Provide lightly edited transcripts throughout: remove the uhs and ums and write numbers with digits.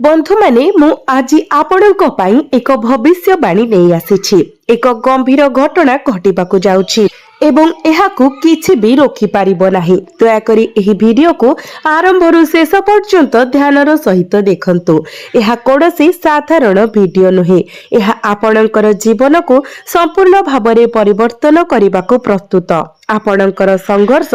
बंधु माने मु आज आपणक पई एक भविष्यवाणी नहीं आसीछि। एक गंभीर घटना घटिबाकू जाउछि एवं एहाकू किछि भी रोकी पारिबो नाही। दयाकरी एही वीडियो को आरंभରୁ शेष पर्यंत ध्यानर सहित देखंतु। एहा कोनोसी साधारण वीडियो नुहे। एहा आपणकर जीवन को संपूर्ण भाबरे परिवर्तन करिबाकू प्रस्तुत। आपणकर संघर्ष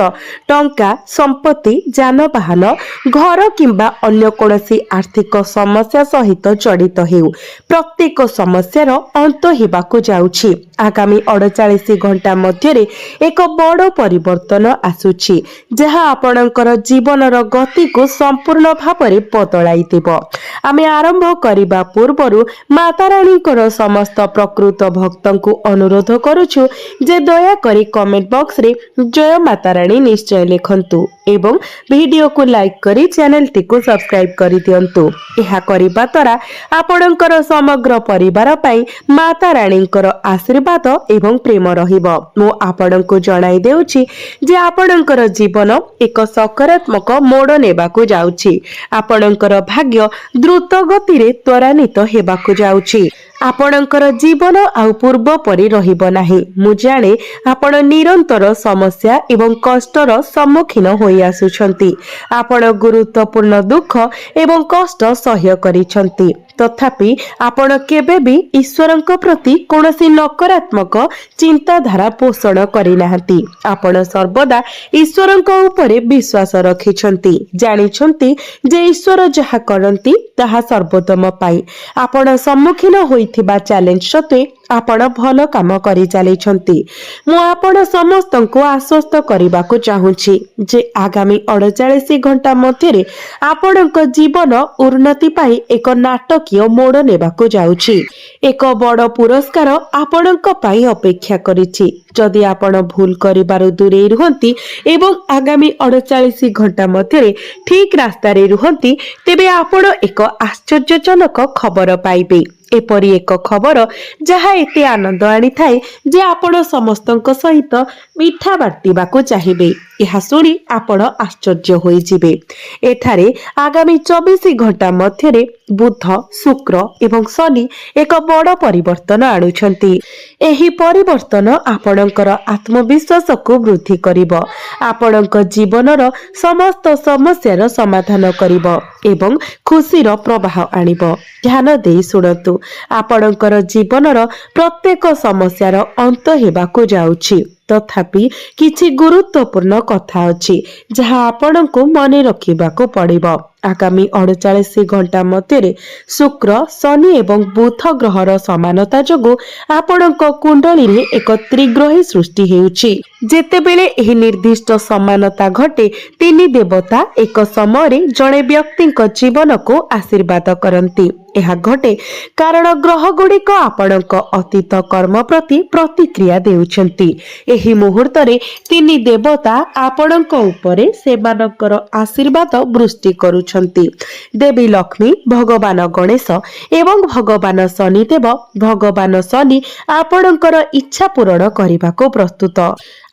टंका संपत्ति जानवाहन घर किंबा अन्य कोनोसी आर्थिक समस्या सहित जड़ित हेउ प्रत्येक समस्यार अंत हेबाकू जाउछि। आगामी 48 घंटा मध्यरे एक बड़ परिवर्तन आसुछि जहा आपणकर जीवनर गति को संपूर्ण भाबरे बदलाई देबो। आमे आरंभ करिबा पूर्वरु माता रानीकर समस्त प्रकृत भक्तंकु अनुरोध करूछु जे दया करी कमेंट बॉक्स रे जय माता रानी निश्चय लिखंतु एवं वीडियो को लाइक करी चैनल टी को सब्सक्राइब करि दियंतु। एहा करिबा द्वारा आपणकर समग्र परिवार पई माता रानीकर आशीर्वाद एवं प्रेम रहिबो। मो आपणको जणाई देउछि जे आपणकर जीवन एक सकारात्मक मोड़ नेबाकू जाउछि। आपणकर भाग्य द्रुत गति रे त्वरान्वित हेबाकू जाउछि। आपणकर जीवन आउ पूर्व परि रहिबो नाही। मु जाने आपण निरंतर समस्या एवं कष्टर सम्मुखीन होई आसुछंती। आपण गुरुत्वपूर्ण दुख एवं कष्ट सह्य करिछंती। तथापि आपण केबे भी ईश्वरଙ୍କ प्रति कोनोसी नकारात्मक चिंताधारा पोषण करि नाहंती। आपण सर्वदा ईश्वरଙ୍କ उपरे विश्वास रखिछंती। जानिछंती जे ईश्वर जहा करंती ताहा सर्वोत्तम पाई। आपण सम्मुखीन होइथिबा चैलेंज सत्वे आपण भल काम करि चलिछंती। मु आपण समस्तंको आश्वस्त करिबाकू चाहूछि जे आगामी 48 घंटा मध्यरे आपणଙ୍କ जीवन उन्नति पाई एक नाटकीय मोड़ नेबाकू जाउछि। एक बड़ पुरस्कार आपणଙ୍କ पाई अपेक्षा करिछि। जदि आपण भूल करिबारु दूरे रुहंती एवं आगामी 48 घंटा मध्यरे ठीक रास्ता रे रुहंती तेबे आपण एक आश्चर्यजनक खबर पाइबे। एपरी एक खबर जहा एते आनंद आनी थाए जे आपण समस्तंक सहित मिठा बांटिबाकू चाहिबे। यहा सुनी आपण आश्चर्य होई जिबे। एठारे आगामी 24 घंटा मध्यरे बुध शुक्र एवं शनि एक बड़ परिवर्तन आणुछंती। एही परिवर्तन आपणकर आत्मविश्वास को वृद्धि करिबो। आपणक जीवनर समस्त समस्यार समाधान करिबो एवं खुशीर प्रवाह आनिबो। ध्यान देई सुनतु। आपणकर जीवनर प्रत्येक समस्यार अंत हेबाकू जाउछि। तथापि किछि गुरुत्वपूर्ण कथा अछि जहा आपणको मने रखिबाकू पड़िबो। आगामी 48 घंटा मध्यरे शुक्र शनि एवं बुध ग्रहर समानता जोगु आपणको कुंडली रे एक त्रिग्रही सृष्टि हेउछि। जेतेबेले एही निर्दिष्ट समानता घटे तीन देवता एक समय जणे व्यक्तिक जीवन को आशीर्वाद करंती। यह घटे कारण ग्रह गुड़िक आपणक अतीत कर्म प्रति प्रतिक्रिया देउछंती। एही मुहूर्त रे तीन देवता आपणक उपरे सेमानकर आशीर्वाद वृष्टि करूछंती। देवी लक्ष्मी भगवान गणेश एवं भगवान शनिदेव भगवान शनि आपणकर इच्छा पूरण करिबाको प्रस्तुत।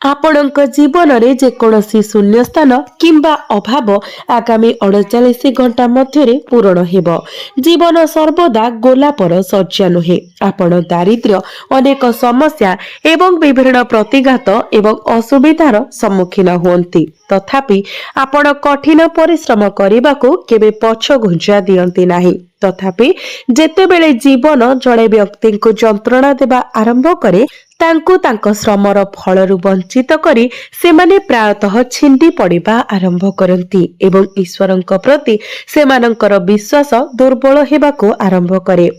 आपणक जीवन रे जे कोनोसी शून्य स्थान किंबा अभाव आगामी 48 घंटा मध्यरे पूरण हेबो। जीवन सर्वदा गोलापर सज्जा नुहे। आपण दारिद्र्य अनेक समस्या एवं विभिन्न प्रतिघात एवं असुविधार सम्मुखीन हुअन्ति। तथापि आपण कठिन परिश्रम करिबाकू केबे पछ घुंचा दियंती नाही। तथापि जेतेबेले जीवन जड़े व्यक्ति को जंत्रणा देबा आरंभ करे तांको तांको श्रमर फलरु वंचित करी सेमाने प्रायतः छिंडी पड़िबा आरंभ करंती एवं ईश्वरंक प्रति सेमानंकर विश्वास दुर्बल हेबाको आरंभ करे।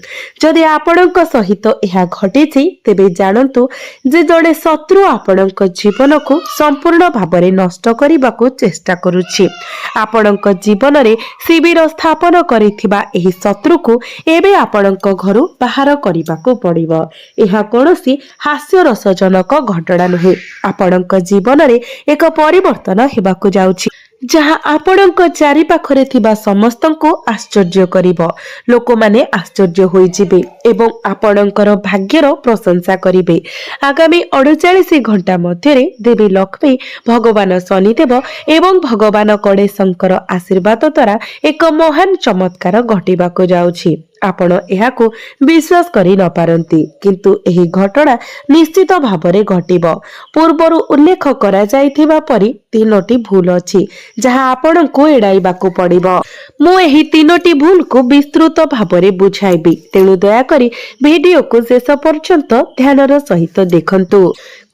जदि आपणक सहित एहा घटिछि तेबे जानंतु जे जड़े शत्रु आपणक जीवन को संपूर्ण भाबरे नष्ट करिबाको चेष्टा करूछि। आपणक जीवन रे शिविर स्थापन करिथिबा एही शत्रु को एबे आपणक घरु बाहर करिबाको पड़िबो। एहा कोनोसी हास्यरसजनक घटना नुहे। आपणक जीवन रे एक परिवर्तन हेबाकू जाउछि। ଯାହା ଆପଣଙ୍କ ଚାରିପାଖରେ ଥିବା ସମସ୍ତଙ୍କୁ ଆଶ୍ଚର୍ଯ୍ୟ କରିବ। ଲୋକମାନେ ଆଶ୍ଚର୍ଯ୍ୟ ହୋଇଯିବେ ଏବଂ ଆପଣଙ୍କର ଭାଗ୍ୟର ପ୍ରଶଂସା କରିବେ। ଆଗାମୀ 48 ଘଣ୍ଟା ମଧ୍ୟରେ ଦେବୀ ଲକ୍ଷ୍ମୀ, ଭଗବାନ ଶନିଦେବ ଏବଂ ଭଗବାନ ଗଣେଶଙ୍କର ଆଶୀର୍ବାଦ ଦ୍ୱାରା ଏକ ମହାନ ଚମତ୍କାର ଘଟିବାକୁ ଯାଉଛି। ଆପଣ ଏହାକୁ ବିଶ୍ୱାସ କରି ନ ପାରନ୍ତି, କିନ୍ତୁ ଏହି ଘଟଣା ନିଶ୍ଚିତ ଭାବରେ ଘଟିବ। ପୂର୍ବରୁ ଉଲ୍ଲେଖ କରାଯାଇଥିବା ପରି 3ଟି ଭୁଲ ଅଛି ଯାହା ଆପଣଙ୍କୁ ଏଡ଼ାଇବାକୁ ପଡ଼ିବ। ମୁଁ ଏହି 3ଟି ଭୁଲକୁ ବିସ୍ତୃତ ଭାବରେ ବୁଝାଇବି, ତେଣୁ ଦୟାକରି ଭିଡିଓକୁ ଶେଷ ପର୍ଯ୍ୟନ୍ତ ଧ୍ୟାନର ସହିତ ଦେଖନ୍ତୁ।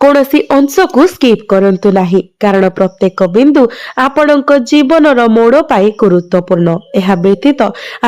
କୌଣସି ଅଂଶକୁ ସ୍କିପ୍ କରନ୍ତୁ ନାହିଁ, କାରଣ ପ୍ରତ୍ୟେକ ବିନ୍ଦୁ ଆପଣଙ୍କ ଜୀବନର ମୋଡ଼ ପାଇଁ ଗୁରୁତ୍ୱପୂର୍ଣ୍ଣ। ଏହା ବ୍ୟତୀତ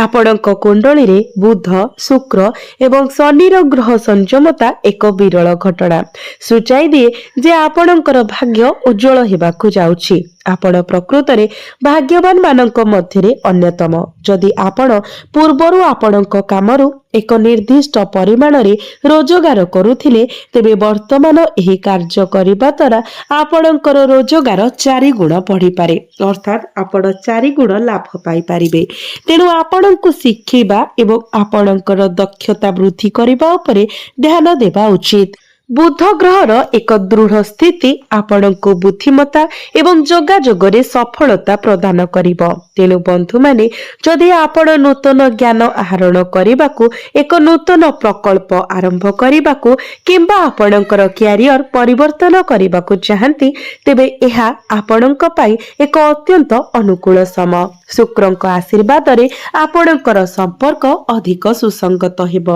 ଆପଣଙ୍କ କୁଣ୍ଡଳୀରେ ବୁଧ, ଶୁକ୍ର ଏବଂ ଶନିର ଗ୍ରହ ସଂଯମତା ଏକ ବିରଳ ଘଟଣା ସୂଚାଇ ଦିଏ ଯେ ଆପଣଙ୍କର ଭାଗ୍ୟ ଉଜ୍ଜଳ ହେବାକୁ ଯାଉଛି। ଆପଣ ପ୍ରକୃତରେ ଭାଗ୍ୟବାନ ମାନଙ୍କ ମଧ୍ୟରେ ଅନ୍ୟତମ। ଯଦି ଆପଣ ପୂର୍ବରୁ ଆପଣଙ୍କ କାମରୁ ଏକ ନିର୍ଦ୍ଦିଷ୍ଟ ପରିମାଣରେ ରୋଜଗାର କରୁଥିଲେ, ତେବେ ବର୍ତ୍ତମାନ ଏହି କାର୍ଯ୍ୟ କରିବା ଦ୍ୱାରା ଆପଣଙ୍କର ରୋଜଗାର 4 ଗୁଣ ବଢ଼ିପାରେ, ଅର୍ଥାତ୍ ଆପଣ 4 ଗୁଣ ଲାଭ ପାଇପାରିବେ। ତେଣୁ ଆପଣଙ୍କୁ ଶିଖିବା ଏବଂ ଆପଣଙ୍କର ଦକ୍ଷତା ବୃଦ୍ଧି କରିବା ଉପରେ ଧ୍ୟାନ ଦେବା ଉଚିତ। ବୁଧ ଗ୍ରହର ଏକ ଦୃଢ଼ ସ୍ଥିତି ଆପଣଙ୍କୁ ବୁଦ୍ଧିମତ୍ତା ଏବଂ ଯୋଗାଯୋଗରେ ସଫଳତା ପ୍ରଦାନ କରିବ। ତେଣୁ ବନ୍ଧୁମାନେ, ଯଦି ଆପଣ ନୂତନ ଜ୍ଞାନ ଆହରଣ କରିବାକୁ, ଏକ ନୂତନ ପ୍ରକଳ୍ପ ଆରମ୍ଭ କରିବାକୁ କିମ୍ବା ଆପଣଙ୍କର କ୍ୟାରିୟର ପରିବର୍ତ୍ତନ କରିବାକୁ ଚାହାନ୍ତି, ତେବେ ଏହା ଆପଣଙ୍କ ପାଇଁ ଏକ ଅତ୍ୟନ୍ତ ଅନୁକୂଳ ସମୟ। ଶୁକ୍ରଙ୍କ ଆଶୀର୍ବାଦରେ ଆପଣଙ୍କର ସମ୍ପର୍କ ଅଧିକ ସୁସଙ୍ଗତ ହେବ।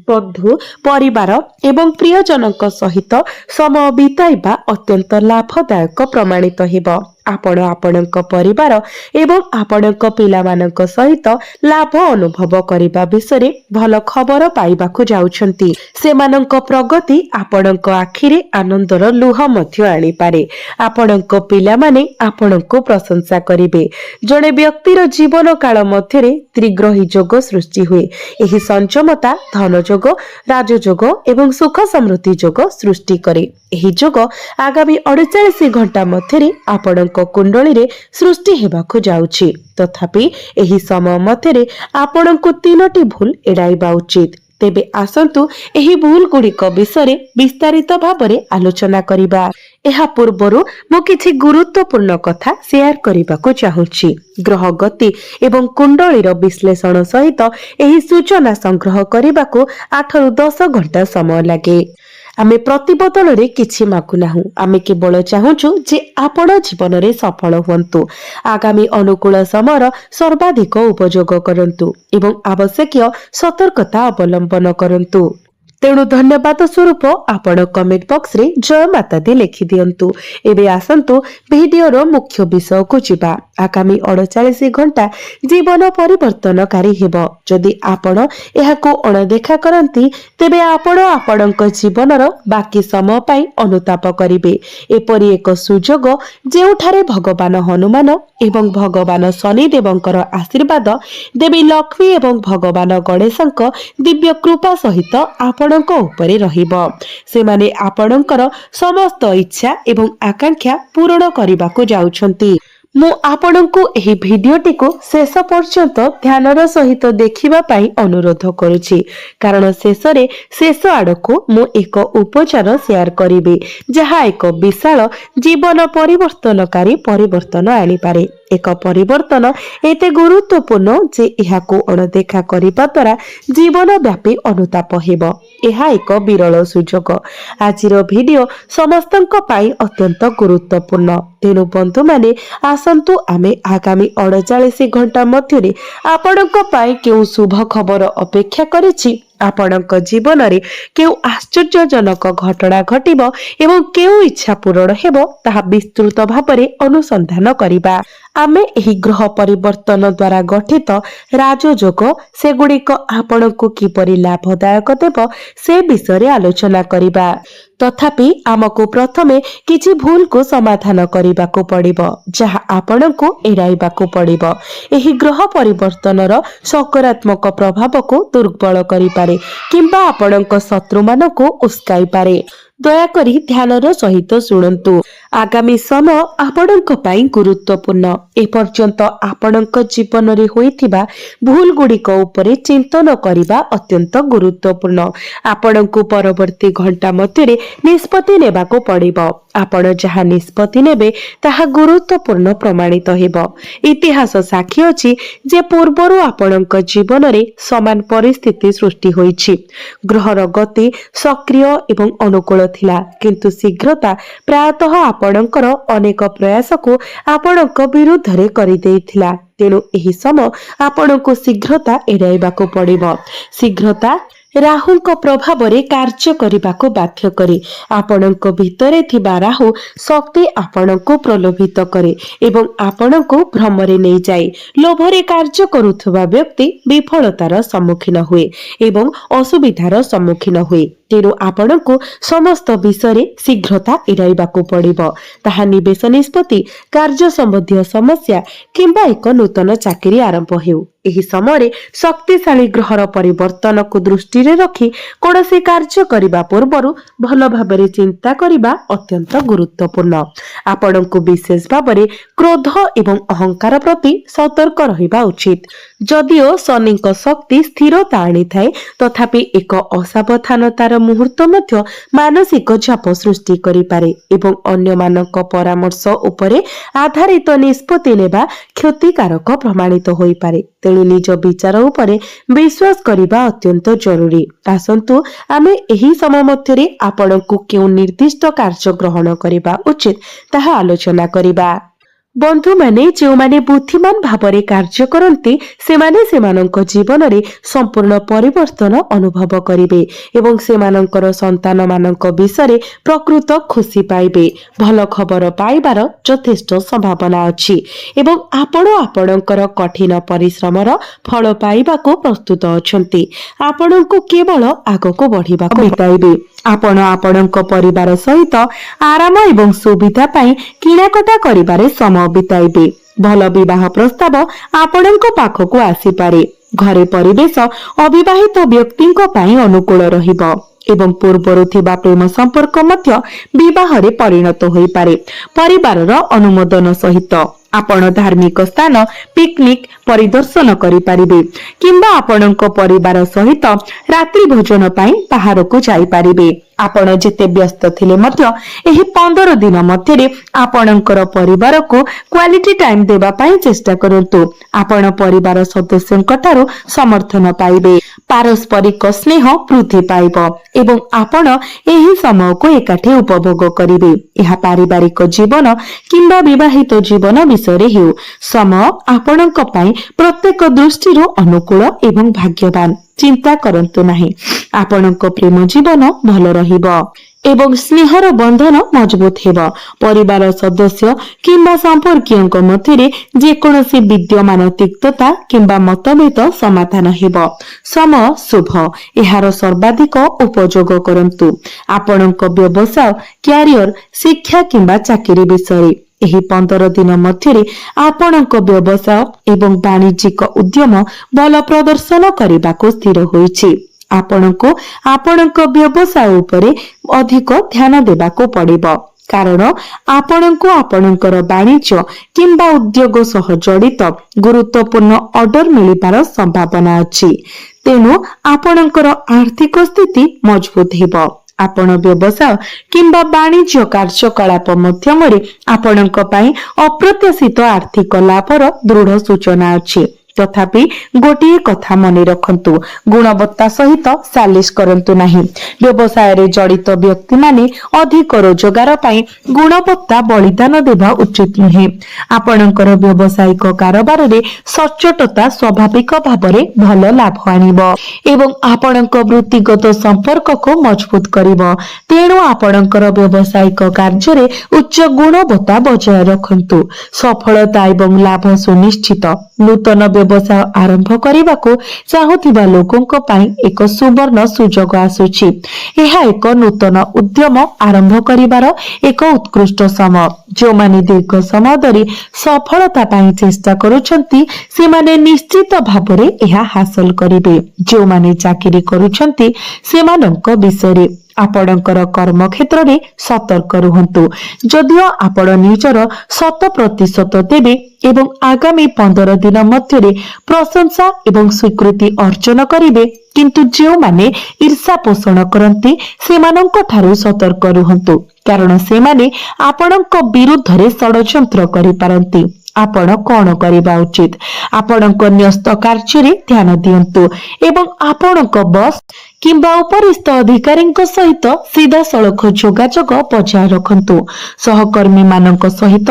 ବନ୍ଧୁ, ପରିବାର ଏବଂ ପ୍ରିୟଜନଙ୍କ ସହିତ ସମୟ ବିତାଇବା ଅତ୍ୟନ୍ତ ଲାଭଦାୟକ ପ୍ରମାଣିତ ହେବ। ଆପଣ ଆପଣଙ୍କ ପରିବାର ଏବଂ ଆପଣଙ୍କ ପିଲାମାନଙ୍କ ସହିତ ଲାଭ ଅନୁଭବ କରିବା ବିଷୟରେ ଭଲ ଖବର ପାଇବାକୁ ଯାଉଛନ୍ତି। ସେମାନଙ୍କ ପ୍ରଗତି ଆପଣଙ୍କ ଆଖିରେ ଆନନ୍ଦର ଲୁହ ମଧ୍ୟ ଆଣିପାରେ। ଆପଣଙ୍କ ପିଲାମାନେ ଆପଣଙ୍କୁ ପ୍ରଶଂସା କରିବେ। ଜଣେ ବ୍ୟକ୍ତିର ଜୀବନ କାଳ ମଧ୍ୟରେ ତ୍ରିଗ୍ରହୀ ଯୋଗ ସୃଷ୍ଟି ହୁଏ। ଏହି ସଂଯମତା ଧନ ଯୋଗ, ରାଜଯୋଗ ଏବଂ ସୁଖ ସମୃଦ୍ଧି ଯୋଗ ସୃଷ୍ଟି କରେ। ଏହି ଯୋଗ ଆଗାମୀ 48 ଘଣ୍ଟା ମଧ୍ୟରେ ଆପଣଙ୍କ କୁଣ୍ଡଳୀରେ ସୃଷ୍ଟି ହେବାକୁ ଯାଉଛି। ତଥାପି ଏହି ସମୟ ମଧ୍ୟରେ ଆପଣଙ୍କୁ 3ଟି ଭୁଲ ଏଡ଼ାଇବା ଉଚିତ। ତେବେ ଆସନ୍ତୁ ଏହି ଭୁଲ ଗୁଡ଼ିକ ବିଷୟରେ ବିସ୍ତାରିତ ଭାବରେ ଆଲୋଚନା କରିବା। ଏହା ପୂର୍ବରୁ ମୁଁ କିଛି ଗୁରୁତ୍ୱପୂର୍ଣ୍ଣ କଥା ସେୟାର କରିବାକୁ ଚାହୁଁଛି। ଗ୍ରହ ଗତି ଏବଂ କୁଣ୍ଡଳୀର ବିଶ୍ଳେଷଣ ସହିତ ଏହି ସୂଚନା ସଂଗ୍ରହ କରିବାକୁ 8ରୁ 10 ଘଣ୍ଟା ସମୟ ଲାଗେ। ଆମେ ପ୍ରତିବଦଳରେ କିଛି ମାଗୁନାହୁଁ, ଆମେ କେବଳ ଚାହୁଁଛୁ ଯେ ଆପଣ ଜୀବନରେ ସଫଳ ହୁଅନ୍ତୁ। ଆଗାମୀ ଅନୁକୂଳ ସମୟର ସର୍ବାଧିକ ଉପଯୋଗ କରନ୍ତୁ ଏବଂ ଆବଶ୍ୟକୀୟ ସତର୍କତା ଅବଲମ୍ବନ କରନ୍ତୁ। ତେଣୁ ଧନ୍ୟବାଦ ସ୍ୱରୂପ ଆପଣ କମେଣ୍ଟ ବକ୍ସରେ ଜୟ ମାତା ଦି ଲେଖିଦିଅନ୍ତୁ। ଏବେ ଆସନ୍ତୁ ଭିଡିଓର ମୁଖ୍ୟ ବିଷୟକୁ ଯିବା। ଆଗାମୀ 48 ଘଣ୍ଟା ଜୀବନ ପରିବର୍ତ୍ତନକାରୀ ହେବ। ଯଦି ଆପଣ ଏହାକୁ ଅଣଦେଖା କରନ୍ତି, ତେବେ ଆପଣ ଆପଣଙ୍କ ଜୀବନର ବାକି ସମୟ ପାଇଁ ଅନୁତାପ କରିବେ। ଏପରି ଏକ ସୁଯୋଗ ଯେଉଁଠାରେ ଭଗବାନ ହନୁମାନ ଏବଂ ଭଗବାନ ଶନିଦେବଙ୍କର ଆଶୀର୍ବାଦ, ଦେବୀ ଲକ୍ଷ୍ମୀ ଏବଂ ଭଗବାନ ଗଣେଶଙ୍କ ଦିବ୍ୟ କୃପା ସହିତ ଆପଣଙ୍କ ଉପରେ ରହିବ। ସେମାନେ ଆପଣଙ୍କର ସମସ୍ତ ଇଚ୍ଛା ଏବଂ ଆକାଂକ୍ଷା ପୂରଣ କରିବାକୁ ଯାଉଛନ୍ତି। ମୁଁ ଆପଣଙ୍କୁ ଏହି ଭିଡିଓଟିକୁ ଶେଷ ପର୍ଯ୍ୟନ୍ତ ଧ୍ୟାନର ସହିତ ଦେଖିବା ପାଇଁ ଅନୁରୋଧ କରୁଛି, କାରଣ ଶେଷ ଆଡ଼କୁ ମୁଁ ଏକ ଉପଚାର ସେୟାର କରିବି ଯାହା ଏକ ବିଶାଳ ଜୀବନ ପରିବର୍ତ୍ତନକାରୀ ପରିବର୍ତ୍ତନ ଆଣିପାରେ। ଏକ ପରିବର୍ତ୍ତନ ଏତେ ଗୁରୁତ୍ୱପୂର୍ଣ୍ଣ ଯେ ଏହାକୁ ଅଣଦେଖା କରିବା ଦ୍ୱାରା ଜୀବନ ବ୍ୟାପୀ ଅନୁତାପ ହେବ। ଏହା ଏକ ବିରଳ ସୁଯୋଗ। ଆଜିର ଭିଡିଓ ସମସ୍ତଙ୍କ ପାଇଁ ଅତ୍ୟନ୍ତ ଗୁରୁତ୍ୱପୂର୍ଣ୍ଣ। ତେଣୁ ବନ୍ଧୁମାନେ, ଆସନ୍ତୁ ଆମେ ଆଗାମୀ 48 ଘଣ୍ଟା ମଧ୍ୟରେ ଆପଣଙ୍କ ପାଇଁ କେଉଁ ଶୁଭ ଖବର ଅପେକ୍ଷା କରିଛି, ଆପଣଙ୍କ ଜୀବନରେ କେଉଁ ଆଶ୍ଚର୍ଯ୍ୟଜନକ ଘଟଣା ଘଟିବ ଏବଂ କେଉଁ ଇଚ୍ଛା ପୂରଣ ହେବ ତାହା ବିସ୍ତୃତ ଭାବରେ ଅନୁସନ୍ଧାନ କରିବା। ଆମେ ଏହି ଗ୍ରହ ପରିବର୍ତ୍ତନ ଦ୍ୱାରା ଗଠିତ ରାଜଯୋଗ, ସେଗୁଡ଼ିକ ଆପଣଙ୍କୁ କିପରି ଲାଭଦାୟକ ଦେବ ସେ ବିଷୟରେ ଆଲୋଚନା କରିବା। ତଥାପି ଆମକୁ ପ୍ରଥମେ କିଛି ଭୁଲକୁ ସମାଧାନ କରିବାକୁ ପଡ଼ିବ, ଯାହା ଆପଣଙ୍କୁ ଏଡ଼ାଇବାକୁ ପଡ଼ିବ। ଏହି ଗ୍ରହ ପରିବର୍ତ୍ତନର ସକାରାତ୍ମକ ପ୍ରଭାବକୁ ଦୁର୍ବଳ କରିପାରେ କିମ୍ବା ଆପଣଙ୍କ ଶତ୍ରୁମାନଙ୍କୁ ଉସ୍କାଇପାରେ। ଦୟାକରି ଧ୍ୟାନର ସହିତ ଶୁଣନ୍ତୁ। ଆଗାମୀ ସମୟ ଆପଣଙ୍କ ପାଇଁ ଗୁରୁତ୍ୱପୂର୍ଣ୍ଣ। ଏପର୍ଯ୍ୟନ୍ତ ଆପଣଙ୍କ ଜୀବନରେ ହୋଇଥିବା ଭୁଲ ଗୁଡ଼ିକ ଉପରେ ଚିନ୍ତନ କରିବା ଅତ୍ୟନ୍ତ ଗୁରୁତ୍ୱପୂର୍ଣ୍ଣ। ଆପଣଙ୍କୁ ପରବର୍ତ୍ତୀ ଘଣ୍ଟା ମଧ୍ୟରେ ନିଷ୍ପତ୍ତି ନେବାକୁ ପଡ଼ିବ। ଆପଣ ଯାହା ନିଷ୍ପତ୍ତି ନେବେ ତାହା ଗୁରୁତ୍ୱପୂର୍ଣ୍ଣ ପ୍ରମାଣିତ ହେବ। ଇତିହାସ ସାକ୍ଷୀ ଅଛି ଯେ ପୂର୍ବରୁ ଆପଣଙ୍କ ଜୀବନରେ ସମାନ ପରିସ୍ଥିତି ସୃଷ୍ଟି ହୋଇଛି। ଗ୍ରହର ଗତି ସକ୍ରିୟ ଏବଂ ଅନୁକୂଳ ଥିଲା, କିନ୍ତୁ ଶୀଘ୍ରତା ପ୍ରାୟତଃ ଆପଣଙ୍କର ଅନେକ ପ୍ରୟାସକୁ ଆପଣଙ୍କ ବିରୁଦ୍ଧରେ କରିଦେଇଥିଲା। ତେଣୁ ଏହି ସମୟ ଆପଣଙ୍କୁ ଶୀଘ୍ରତା ଏଡ଼ାଇବାକୁ ପଡ଼ିବ। ଶୀଘ୍ରତା ରାହୁଙ୍କ ପ୍ରଭାବରେ କାର୍ଯ୍ୟ କରିବାକୁ ବାଧ୍ୟ କରେ। ଆପଣଙ୍କ ଭିତରେ ଥିବା ରାହୁ ଶକ୍ତି ଆପଣଙ୍କୁ ପ୍ରଲୋଭିତ କରେ ଏବଂ ଆପଣଙ୍କୁ ଭ୍ରମରେ ନେଇଯାଏ। ଲୋଭରେ କାର୍ଯ୍ୟ କରୁଥିବା ବ୍ୟକ୍ତି ବିଫଳତାର ସମ୍ମୁଖୀନ ହୁଏ ଏବଂ ଅସୁବିଧାର ସମ୍ମୁଖୀନ ହୁଏ। ତେଣୁ ଆପଣଙ୍କୁ ସମସ୍ତ ବିଷୟରେ ଶୀଘ୍ରତା ଏଡ଼ାଇବାକୁ ପଡ଼ିବ। ତାହା ନିବେଶ ନିଷ୍ପତ୍ତି, କାର୍ଯ୍ୟ ସମ୍ବନ୍ଧୀୟ ସମସ୍ୟା କିମ୍ବା ଏକ ନୂତନ ଚାକିରି ଆରମ୍ଭ ହେଉ। ଏହି ସମୟରେ ଶକ୍ତିଶାଳୀ ଗ୍ରହର ପରିବର୍ତ୍ତନକୁ ଦୃଷ୍ଟିରେ ରଖି କୌଣସି କାର୍ଯ୍ୟ କରିବା ପୂର୍ବରୁ ଭଲ ଭାବରେ ଚିନ୍ତା କରିବା ଅତ୍ୟନ୍ତ ଗୁରୁତ୍ୱପୂର୍ଣ୍ଣ। ଆପଣଙ୍କୁ ବିଶେଷ ଭାବରେ କ୍ରୋଧ ଏବଂ ଅହଙ୍କାର ପ୍ରତି ସତର୍କ ରହିବା ଉଚିତ। ଯଦିଓ ଶନିଙ୍କ ଶକ୍ତି ସ୍ଥିରତା ଆଣିଥାଏ, ତଥାପି ଏକ ଅସାବଧାନତାର ମୁହୂର୍ତ୍ତ ମଧ୍ୟ ମାନସିକ ଚାପ ସୃଷ୍ଟି କରିପାରେ ଏବଂ ଅନ୍ୟମାନଙ୍କ ପରାମର୍ଶ ଉପରେ ଆଧାରିତ ନିଷ୍ପତ୍ତି ନେବା କ୍ଷତିକାରକ ପ୍ରମାଣିତ ହୋଇପାରେ। ତେଣୁ ନିଜ ବିଚାର ଉପରେ ବିଶ୍ୱାସ କରିବା ଅତ୍ୟନ୍ତ ଜରୁରୀ। ଆସନ୍ତୁ ଆମେ ଏହି ସମୟ ମଧ୍ୟରେ ଆପଣଙ୍କୁ କେଉଁ ନିର୍ଦ୍ଦିଷ୍ଟ କାର୍ଯ୍ୟ ଗ୍ରହଣ କରିବା ଉଚିତ ତାହା ଆଲୋଚନା କରିବା। ବନ୍ଧୁମାନେ, ଯେଉଁମାନେ ବୁଦ୍ଧିମାନ ଭାବରେ କାର୍ଯ୍ୟ କରନ୍ତି ସେମାନେ ସେମାନଙ୍କ ଜୀବନରେ ସମ୍ପୂର୍ଣ୍ଣ ପରିବର୍ତ୍ତନ ଅନୁଭବ କରିବେ ଏବଂ ସେମାନଙ୍କର ସନ୍ତାନମାନଙ୍କ ବିଷୟରେ ପ୍ରକୃତ ଖୁସି ପାଇବେ। ଭଲ ଖବର ପାଇବାର ଯଥେଷ୍ଟ ସମ୍ଭାବନା ଅଛି ଏବଂ ଆପଣ ଆପଣଙ୍କର କଠିନ ପରିଶ୍ରମର ଫଳ ପାଇବାକୁ ପ୍ରସ୍ତୁତ ଅଛନ୍ତି। ଆପଣଙ୍କୁ କେବଳ ଆଗକୁ ବଢ଼ିବାକୁ ବିତାଇବେ। ଆପଣ ଆପଣଙ୍କ ପରିବାର ସହିତ ଆରାମ ଏବଂ ସୁବିଧା ପାଇଁ କିଣାକଟା କରିବାରେ ସମୟ ବିତାଇବେ। ଭଲ ବିବାହ ପ୍ରସ୍ତାବ ଆପଣଙ୍କ ପାଖକୁ ଆସିପାରେ। ଘରେ ପରିବେଶ ଅବିବାହିତ ବ୍ୟକ୍ତିଙ୍କ ପାଇଁ ଅନୁକୂଳ ରହିବ ଏବଂ ପୂର୍ବରୁ ଥିବା ପ୍ରେମ ସମ୍ପର୍କ ମଧ୍ୟ ବିବାହରେ ପରିଣତ ହୋଇପାରେ। ପରିବାରର ଅନୁମୋଦନ ସହିତ ଆପଣ ଧାର୍ମିକ ସ୍ଥାନ, ପିକନିକ ପରିଦର୍ଶନ କରିପାରିବେ କିମ୍ବା ଆପଣଙ୍କ ପରିବାର ସହିତ ରାତ୍ରି ଭୋଜନ ପାଇଁ ବାହାରକୁ ଯାଇପାରିବେ। ଆପଣ ଯେତେ ବ୍ୟସ୍ତ ଥିଲେ ମଧ୍ୟ ଏହି 15 ଦିନ ମଧ୍ୟରେ ଆପଣଙ୍କର ପରିବାରକୁ କ୍ୱାଲିଟି ଟାଇମ୍ ଦେବା ପାଇଁ ଚେଷ୍ଟା କରନ୍ତୁ। ଆପଣ ପରିବାର ସଦସ୍ୟଙ୍କ ଠାରୁ ସମର୍ଥନ ପାଇବେ, ପାରସ୍ପରିକ ସ୍ନେହ ବୃଦ୍ଧି ପାଇବ ଏବଂ ଆପଣ ଏହି ସମୟକୁ ଏକାଠି ଉପଭୋଗ କରିବେ। ଏହା ପାରିବାରିକ ଜୀବନ କିମ୍ବା ବିବାହିତ ଜୀବନ ବିଷୟରେ ହେଉ, ସମୟ ଆପଣଙ୍କ ପାଇଁ ପ୍ରତ୍ୟେକ ଦୃଷ୍ଟିରୁ ଅନୁକୂଳ ଏବଂ ଭାଗ୍ୟବାନ। ଚିନ୍ତା କରନ୍ତୁ ନାହିଁ। ଆପଣଙ୍କ ପ୍ରେମ ଜୀବନ ଭଲ ରହିବ ଏବଂ ସ୍ନେହର ବନ୍ଧନ ମଜବୁତ ହେବ। ପରିବାର ସଦସ୍ୟ କିମ୍ବା ସମ୍ପର୍କୀୟଙ୍କ ମଧ୍ୟରେ ଯେକୌଣସି ବିଦ୍ୟମାନ ତିକ୍ତତା କିମ୍ବା ମତଭେଦ ସମାଧାନ ହେବ। ସମୟ ଶୁଭ, ଏହାର ସର୍ବାଧିକ ଉପଯୋଗ କରନ୍ତୁ। ଆପଣଙ୍କ ବ୍ୟବସାୟ, କ୍ୟାରିୟର, ଶିକ୍ଷା କିମ୍ବା ଚାକିରି ବିଷୟରେ ଏହି 15 ଦିନ ମଧ୍ୟରେ ଆପଣଙ୍କ ବ୍ୟବସାୟ ଏବଂ ବାଣିଜ୍ୟିକ ଉଦ୍ୟମ ଭଲ ପ୍ରଦର୍ଶନ କରିବାକୁ ସ୍ଥିର ହୋଇଛି। ଆପଣଙ୍କୁ ଆପଣଙ୍କ ବ୍ୟବସାୟ ଉପରେ ଅଧିକ ଧ୍ୟାନ ଦେବାକୁ ପଡ଼ିବ କାରଣ ଆପଣଙ୍କୁ ଆପଣଙ୍କର ବାଣିଜ୍ୟ କିମ୍ବା ଉଦ୍ୟୋଗ ସହ ଜଡ଼ିତ ଗୁରୁତ୍ୱପୂର୍ଣ୍ଣ ଅର୍ଡର ମିଳିବାର ସମ୍ଭାବନା ଅଛି। ତେଣୁ ଆପଣଙ୍କର ଆର୍ଥିକ ସ୍ଥିତି ମଜବୁତ ହେବ। ଆପଣ ବ୍ୟବସାୟ କିମ୍ବା ବାଣିଜ୍ୟ କାର୍ଯ୍ୟକଳାପ ମାଧ୍ୟମରେ ଆପଣଙ୍କ ପାଇଁ ଅପ୍ରତ୍ୟାଶିତ ଆର୍ଥିକ ଲାଭର ଦୃଢ଼ ସୂଚନା ଅଛି। ତଥାପି ଗୋଟିଏ କଥା ମନେ ରଖନ୍ତୁ, ଗୁଣବତ୍ତା ସହିତ ସାଲିସ କରନ୍ତୁ ନାହିଁ। ବ୍ୟବସାୟରେ ଜଡ଼ିତ ବ୍ୟକ୍ତିମାନେ ଅଧିକ ରୋଜଗାର ପାଇଁ ଗୁଣବତ୍ତା ବଳିଦାନ ଦେବା ଉଚିତ ନୁହେଁ। ଆପଣଙ୍କର ବ୍ୟବସାୟିକ କାରବାରରେ ସଚ୍ଚୋଟତା ସ୍ୱାଭାବିକ ଭାବରେ ଭଲ ଲାଭ ଆଣିବ ଏବଂ ଆପଣଙ୍କ ବୃତ୍ତିଗତ ସମ୍ପର୍କକୁ ମଜବୁତ କରିବ। ତେଣୁ ଆପଣଙ୍କର ବ୍ୟବସାୟିକ କାର୍ଯ୍ୟରେ ଉଚ୍ଚ ଗୁଣବତ୍ତା ବଜାୟ ରଖନ୍ତୁ। ସଫଳତା ଏବଂ ଲାଭ ସୁନିଶ୍ଚିତ। ନୂତନ ବ୍ୟବସାୟ ଆରମ୍ଭ କରିବାକୁ ଚାହୁଁଥିବା ଲୋକଙ୍କ ପାଇଁ ଏକ ସୁବର୍ଣ୍ଣ ସୁଯୋଗ ଆସୁଛି। ଏହା ଏକ ନୂତନ ଉଦ୍ୟମ ଆରମ୍ଭ କରିବାର ଏକ ଉତ୍କୃଷ୍ଟ ସମୟ। ଯେଉଁମାନେ ଦୀର୍ଘ ସମୟ ଧରି ସଫଳତା ପାଇଁ ଚେଷ୍ଟା କରୁଛନ୍ତି ସେମାନେ ନିଶ୍ଚିତ ଭାବରେ ଏହା ହାସଲ କରିବେ। ଯେଉଁମାନେ ଚାକିରି କରୁଛନ୍ତି ସେମାନଙ୍କ ବିଷୟରେ ଆପଣଙ୍କର କର୍ମ କ୍ଷେତ୍ରରେ ସତର୍କ ରୁହନ୍ତୁ। ଯଦିଓ ଆପଣ ନିଜର 100% ଦେବେ ଏବଂ ଆଗାମୀ 15 ଦିନ ମଧ୍ୟରେ ପ୍ରଶଂସା ଏବଂ ସ୍ୱୀକୃତି ଅର୍ଜନ କରିବେ, କିନ୍ତୁ ଯେଉଁମାନେ ଈର୍ଷା ପୋଷଣ କରନ୍ତି ସେମାନଙ୍କ ଠାରୁ ସତର୍କ ରୁହନ୍ତୁ, କାରଣ ସେମାନେ ଆପଣଙ୍କ ବିରୁଦ୍ଧରେ ଷଡ଼ଯନ୍ତ୍ର କରିପାରନ୍ତି। ଆପଣ କଣ କରିବା ଉଚିତ? ଆପଣଙ୍କ ନ୍ୟସ୍ତ କାର୍ଯ୍ୟରେ ଧ୍ୟାନ ଦିଅନ୍ତୁ ଏବଂ ଆପଣଙ୍କ ବସ୍ କିମ୍ବା ଉପରିସ୍ଥ ଅଧିକାରୀଙ୍କ ସହିତ ସିଧାସଳଖ ଯୋଗାଯୋଗ ବଜାୟ ରଖନ୍ତୁ। ସହକର୍ମୀମାନଙ୍କ ସହିତ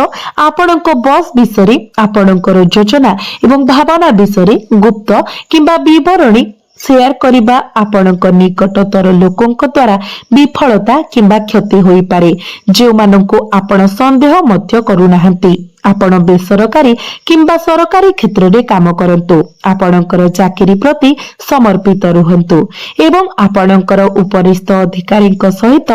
ଆପଣଙ୍କ ବସ୍ ବିଷୟରେ ଆପଣଙ୍କର ଯୋଜନା ଏବଂ ଭାବନା ବିଷୟରେ ଗୁପ୍ତ କିମ୍ବା ବିବରଣୀ ସେୟାର କରିବା ଆପଣଙ୍କ ନିକଟତର ଲୋକଙ୍କ ଦ୍ୱାରା ବିଫଳତା କିମ୍ବା କ୍ଷତି ହୋଇପାରେ, ଯେଉଁମାନଙ୍କୁ ଆପଣ ସନ୍ଦେହ ମଧ୍ୟ କରୁନାହାନ୍ତି। ଆପଣ ବେସରକାରୀ କିମ୍ବା ସରକାରୀ କ୍ଷେତ୍ରରେ କାମ କରନ୍ତୁ, ଆପଣଙ୍କର ଚାକିରି ପ୍ରତି ସମର୍ପିତ ରୁହନ୍ତୁ ଏବଂ ଆପଣଙ୍କର ଉପରିସ୍ଥ ଅଧିକାରୀଙ୍କ ସହିତ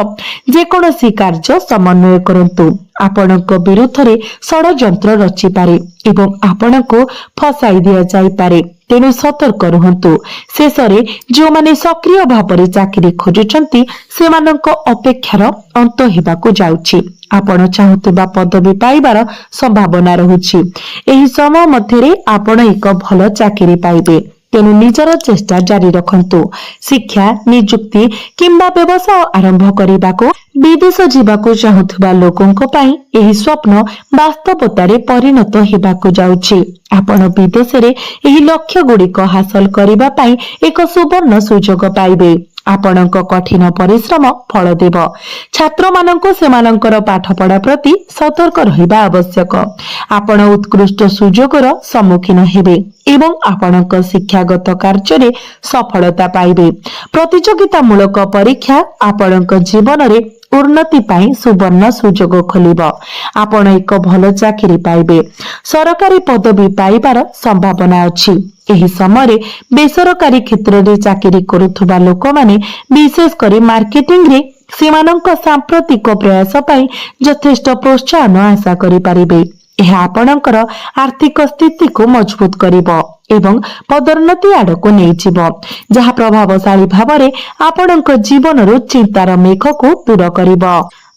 ଯେକୌଣସି କାର୍ଯ୍ୟ ସମନ୍ୱୟ କରନ୍ତୁ। ଆପଣଙ୍କ ବିରୁଦ୍ଧରେ ଷଡ଼ଯନ୍ତ୍ର ରଚିପାରେ ଏବଂ ଆପଣଙ୍କୁ ଫସାଇ ଦିଆଯାଇପାରେ, ତେଣୁ ସତର୍କ ରୁହନ୍ତୁ। ଶେଷରେ, ଯେଉଁମାନେ ସକ୍ରିୟ ଭାବରେ ଚାକିରି ଖୋଜୁଛନ୍ତି ସେମାନଙ୍କ ଅପେକ୍ଷାର ଅନ୍ତ ହେବାକୁ ଯାଉଛି। ଆପଣ ଚାହୁଁଥିବା ପଦବୀ ପାଇବାର ସମ୍ଭାବନା ରହୁଛି। ଏହି ସମୟ ମଧ୍ୟରେ ଆପଣ ଏକ ଭଲ ଚାକିରି ପାଇବେ, ତେଣୁ ନିଜର ଚେଷ୍ଟା ଜାରି ରଖନ୍ତୁ। ଶିକ୍ଷା, ନିଯୁକ୍ତି କିମ୍ବା ବ୍ୟବସାୟ ଆରମ୍ଭ କରିବାକୁ ବିଦେଶ ଯିବାକୁ ଚାହୁଁଥିବା ଲୋକଙ୍କ ପାଇଁ ଏହି ସ୍ୱପ୍ନ ବାସ୍ତବତାରେ ପରିଣତ ହେବାକୁ ଯାଉଛି। ଆପଣ ବିଦେଶରେ ଏହି ଲକ୍ଷ୍ୟ ଗୁଡ଼ିକ ହାସଲ କରିବା ପାଇଁ ଏକ ସୁବର୍ଣ୍ଣ ସୁଯୋଗ ପାଇବେ। ଆପଣଙ୍କ କଠିନ ପରିଶ୍ରମ ଫଳ ଦେବ। ଛାତ୍ରମାନଙ୍କୁ ସେମାନଙ୍କର ପାଠପଢ଼ା ପ୍ରତି ସତର୍କ ରହିବା ଆବଶ୍ୟକ। ଆପଣ ଉତ୍କୃଷ୍ଟ ସୁଯୋଗର ସମ୍ମୁଖୀନ ହେବେ ଏବଂ ଆପଣଙ୍କ ଶିକ୍ଷାଗତ କାର୍ଯ୍ୟରେ ସଫଳତା ପାଇବେ। ପ୍ରତିଯୋଗିତାମୂଳକ ପରୀକ୍ଷା ଆପଣଙ୍କ ଜୀବନରେ ଉନ୍ନତି ପାଇଁ ସୁବର୍ଣ୍ଣ ସୁଯୋଗ ଖୋଲିବ। ଆପଣ ଏକ ଭଲ ଚାକିରି ପାଇବେ। ସରକାରୀ ପଦବୀ ପାଇବାର ସମ୍ଭାବନା ଅଛି। ଏହି ସମୟରେ ବେସରକାରୀ କ୍ଷେତ୍ରରେ ଚାକିରି କରୁଥିବା ଲୋକମାନେ, ବିଶେଷ କରି ମାର୍କେଟିଂରେ, ସେମାନଙ୍କ ସାମ୍ପ୍ରତିକ ପ୍ରୟାସ ପାଇଁ ଯଥେଷ୍ଟ ପ୍ରୋତ୍ସାହନ ଆଶା କରିପାରିବେ। ଏହା ଆପଣଙ୍କର ଆର୍ଥିକ ସ୍ଥିତିକୁ ମଜବୁତ କରିବ ଏବଂ ପଦୋନ୍ନତି ଆଡ଼କୁ ନେଇଯିବ, ଯାହା ପ୍ରଭାବଶାଳୀ ଭାବରେ ଆପଣଙ୍କ ଜୀବନରୁ ଚିନ୍ତାର ମେଘକୁ ଦୂର କରିବ।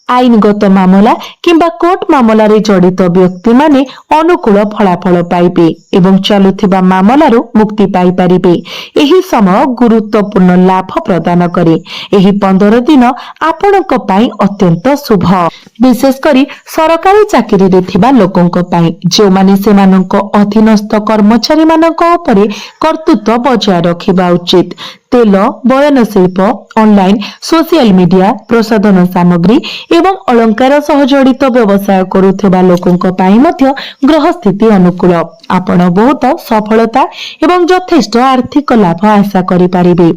ଆଇନଗତ ମାମଲା କିମ୍ବା କୋର୍ଟ ମାମଲାରେ ଜଡ଼ିତ ବ୍ୟକ୍ତିମାନେ ଅନୁକୂଳ ଫଳାଫଳ ପାଇବେ ଏବଂ ଚାଲୁଥିବା ମାମଲାରୁ ମୁକ୍ତି ପାଇପାରିବେ। ଏହି ସମୟ ଗୁରୁତ୍ୱପୂର୍ଣ୍ଣ ଲାଭ ପ୍ରଦାନ କରେ। ଏହି 15 ଦିନ ଆପଣଙ୍କ ପାଇଁ ଅତ୍ୟନ୍ତ ଶୁଭ, ବିଶେଷ କରି ସରକାରୀ ଚାକିରିରେ ଥିବା ଲୋକଙ୍କ ପାଇଁ, ଯେଉଁମାନେ ସେମାନଙ୍କ ଅଧୀନସ୍ଥ କର୍ମଚାରୀମାନଙ୍କ ଉପରେ କର୍ତ୍ତୃତ୍ୱ ବଜାୟ ରଖିବା ଉଚିତ। ତେଲ, ବୟନଶିଳ୍ପ, ଅନଲାଇନ, ସୋସିଆଲ ମିଡିଆ, ପ୍ରସାଧନ ସାମଗ୍ରୀ ଏବଂ ଅଳଙ୍କାର ସହ ଜଡ଼ିତ ବ୍ୟବସାୟ କରୁଥିବା ଲୋକଙ୍କ ପାଇଁ ମଧ୍ୟ ଗ୍ରହ ସ୍ଥିତି ଅନୁକୂଳ। ଆପଣ ବହୁତ ସଫଳତା ଏବଂ ଯଥେଷ୍ଟ ଆର୍ଥିକ ଲାଭ ଆଶା କରିପାରିବେ।